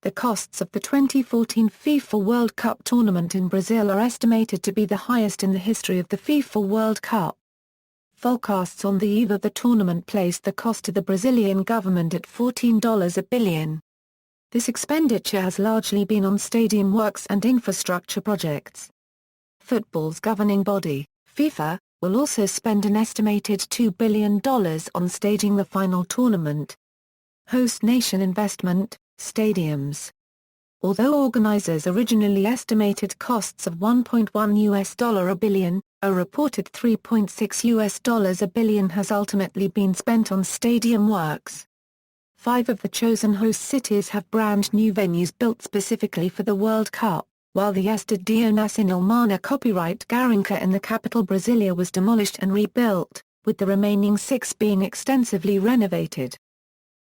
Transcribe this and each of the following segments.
The costs of the 2014 FIFA World Cup tournament in Brazil are estimated to be the highest in the history of the FIFA World Cup. Forecasts on the eve of the tournament placed the cost to the Brazilian government at $14 billion. This expenditure has largely been on stadium works and infrastructure projects. Football's governing body, FIFA, will also spend an estimated $2 billion on staging the final tournament. Host nation investment, stadiums. Although organizers originally estimated costs of $1.1 billion, a reported $3.6 billion has ultimately been spent on stadium works. 5 of the chosen host cities have brand new venues built specifically for the World Cup, while the Estadio Nacional Mana copyright Garrincha in the capital Brasilia was demolished and rebuilt, with the remaining 6 being extensively renovated.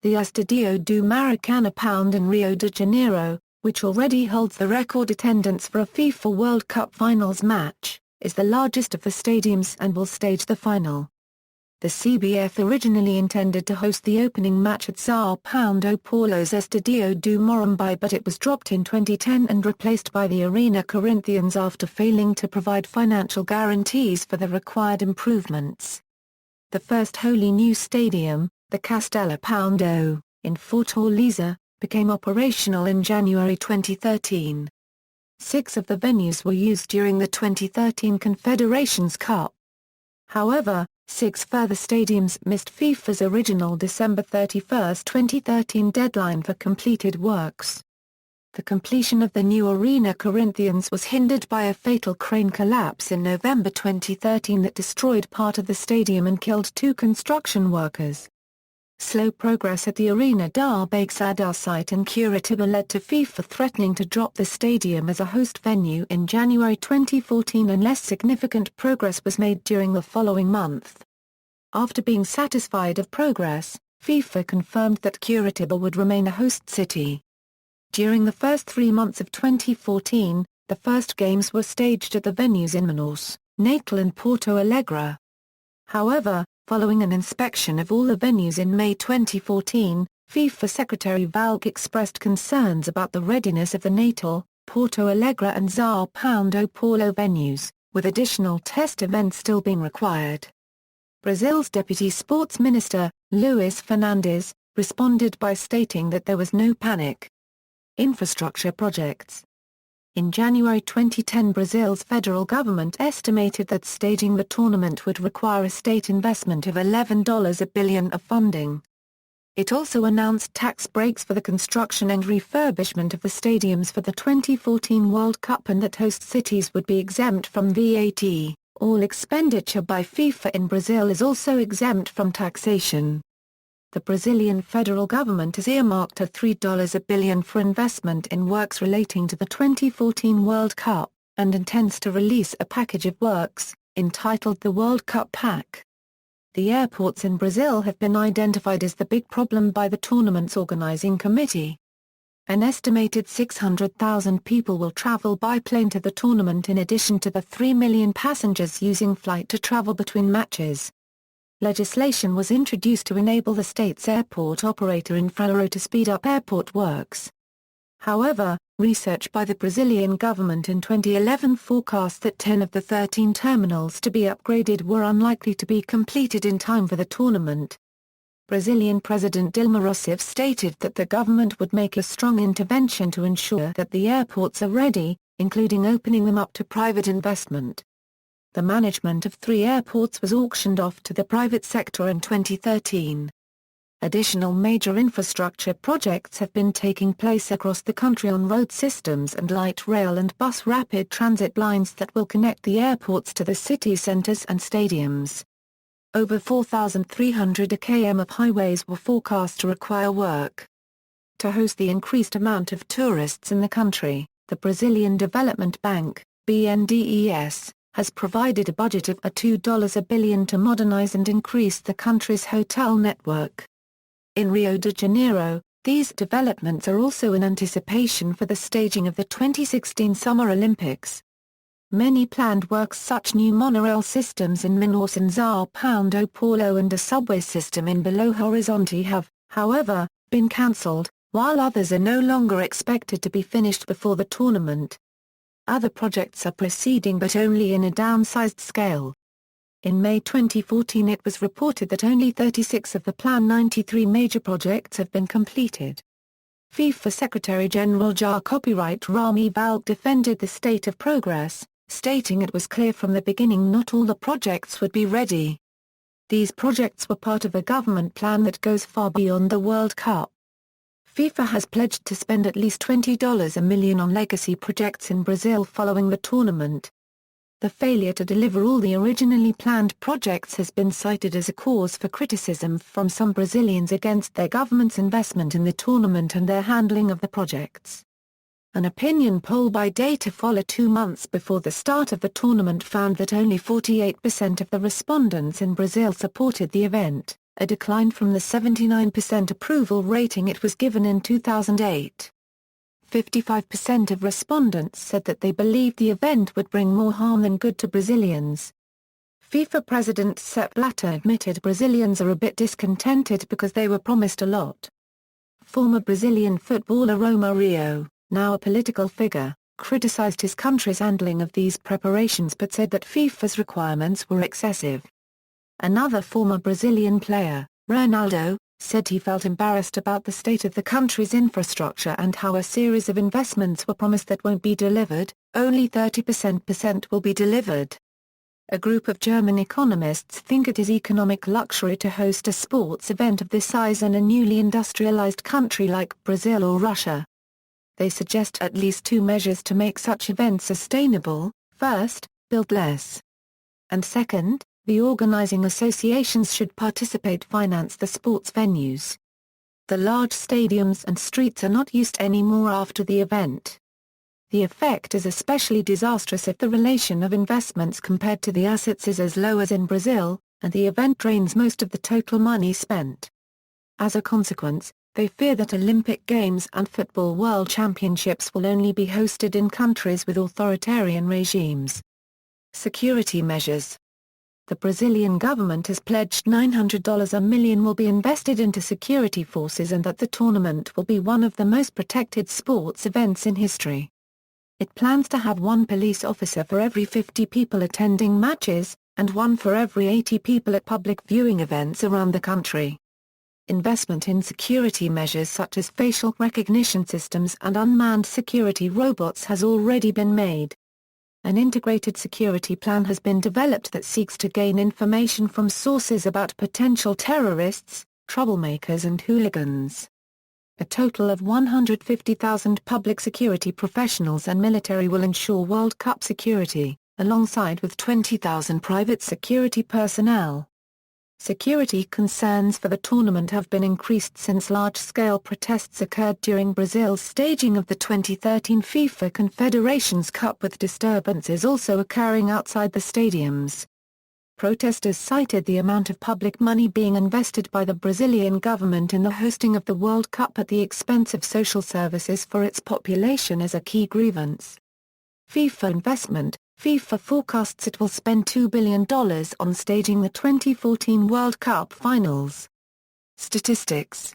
The Estadio do Maracanã in Rio de Janeiro, which already holds the record attendance for a FIFA World Cup finals match, is the largest of the stadiums and will stage the final. The CBF originally intended to host the opening match at São Paulo's Estadio do Morumbi, but it was dropped in 2010 and replaced by the Arena Corinthians after failing to provide financial guarantees for the required improvements. The first wholly new stadium, the Castelão, in Fortaleza, became operational in January 2013. 6 of the venues were used during the 2013 Confederations Cup. However, 6 further stadiums missed FIFA's original December 31, 2013 deadline for completed works. The completion of the new Arena Corinthians was hindered by a fatal crane collapse in November 2013 that destroyed part of the stadium and killed 2 construction workers. Slow progress at the Arena da Baixada site in Curitiba led to FIFA threatening to drop the stadium as a host venue in January 2014 unless significant progress was made during the following month. After being satisfied of progress, FIFA confirmed that Curitiba would remain a host city. During the first 3 months of 2014, the first games were staged at the venues in Manaus, Natal and Porto Alegre. However, following an inspection of all the venues in May 2014, FIFA Secretary Valk expressed concerns about the readiness of the Natal, Porto Alegre and São Paulo venues, with additional test events still being required. Brazil's Deputy Sports Minister, Luis Fernandes, responded by stating that there was no panic. Infrastructure projects. In January 2010, Brazil's federal government estimated that staging the tournament would require a state investment of $11 billion of funding. It also announced tax breaks for the construction and refurbishment of the stadiums for the 2014 World Cup and that host cities would be exempt from VAT. All expenditure by FIFA in Brazil is also exempt from taxation. The Brazilian federal government has earmarked a $3 billion for investment in works relating to the 2014 World Cup, and intends to release a package of works, entitled the World Cup Pack. The airports in Brazil have been identified as the big problem by the tournament's organizing committee. An estimated 600,000 people will travel by plane to the tournament in addition to the 3 million passengers using flight to travel between matches. Legislation was introduced to enable the state's airport operator Infraero to speed up airport works. However, research by the Brazilian government in 2011 forecast that 10 of the 13 terminals to be upgraded were unlikely to be completed in time for the tournament. Brazilian President Dilma Rousseff stated that the government would make a strong intervention to ensure that the airports are ready, including opening them up to private investment. The management of 3 airports was auctioned off to the private sector in 2013. Additional major infrastructure projects have been taking place across the country on road systems and light rail and bus rapid transit lines that will connect the airports to the city centers and stadiums. Over 4,300 km of highways were forecast to require work. To host the increased amount of tourists in the country, the Brazilian Development Bank, BNDES, has provided a budget of $2 billion to modernize and increase the country's hotel network. In Rio de Janeiro, these developments are also in anticipation for the staging of the 2016 Summer Olympics. Many planned works such new monorail systems in Manaus and São Paulo and a subway system in Belo Horizonte have, however, been cancelled, while others are no longer expected to be finished before the tournament. Other projects are proceeding but only in a downsized scale. In May 2014 it was reported that only 36 of the planned 93 major projects have been completed. FIFA Secretary-General JAR copyright Rami Valk defended the state of progress, stating it was clear from the beginning not all the projects would be ready. These projects were part of a government plan that goes far beyond the World Cup. FIFA has pledged to spend at least $20 million on legacy projects in Brazil following the tournament. The failure to deliver all the originally planned projects has been cited as a cause for criticism from some Brazilians against their government's investment in the tournament and their handling of the projects. An opinion poll by Datafolha 2 months before the start of the tournament found that only 48% of the respondents in Brazil supported the event, a decline from the 79% approval rating it was given in 2008. 55% of respondents said that they believed the event would bring more harm than good to Brazilians. FIFA President Sepp Blatter admitted Brazilians are a bit discontented because they were promised a lot. Former Brazilian footballer Romario, now a political figure, criticized his country's handling of these preparations but said that FIFA's requirements were excessive. Another former Brazilian player, Ronaldo, said he felt embarrassed about the state of the country's infrastructure and how a series of investments were promised that won't be delivered, only 30% will be delivered. A group of German economists think it is economic luxury to host a sports event of this size in a newly industrialized country like Brazil or Russia. They suggest at least 2 measures to make such events sustainable: first, build less. And second, the organizing associations should finance the sports venues. The large stadiums and streets are not used anymore after the event. The effect is especially disastrous if the relation of investments compared to the assets is as low as in Brazil, and the event drains most of the total money spent. As a consequence, they fear that Olympic Games and Football World Championships will only be hosted in countries with authoritarian regimes. Security measures. The Brazilian government has pledged $900 million will be invested into security forces and that the tournament will be one of the most protected sports events in history. It plans to have 1 police officer for every 50 people attending matches, and 1 for every 80 people at public viewing events around the country. Investment in security measures such as facial recognition systems and unmanned security robots has already been made. An integrated security plan has been developed that seeks to gain information from sources about potential terrorists, troublemakers and hooligans. A total of 150,000 public security professionals and military will ensure World Cup security, alongside with 20,000 private security personnel. Security concerns for the tournament have been increased since large-scale protests occurred during Brazil's staging of the 2013 FIFA Confederations Cup, with disturbances also occurring outside the stadiums. Protesters cited the amount of public money being invested by the Brazilian government in the hosting of the World Cup at the expense of social services for its population as a key grievance. FIFA investment. FIFA forecasts it will spend $2 billion on staging the 2014 World Cup finals. Statistics.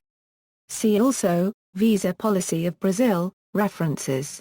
See also, Visa policy of Brazil, references.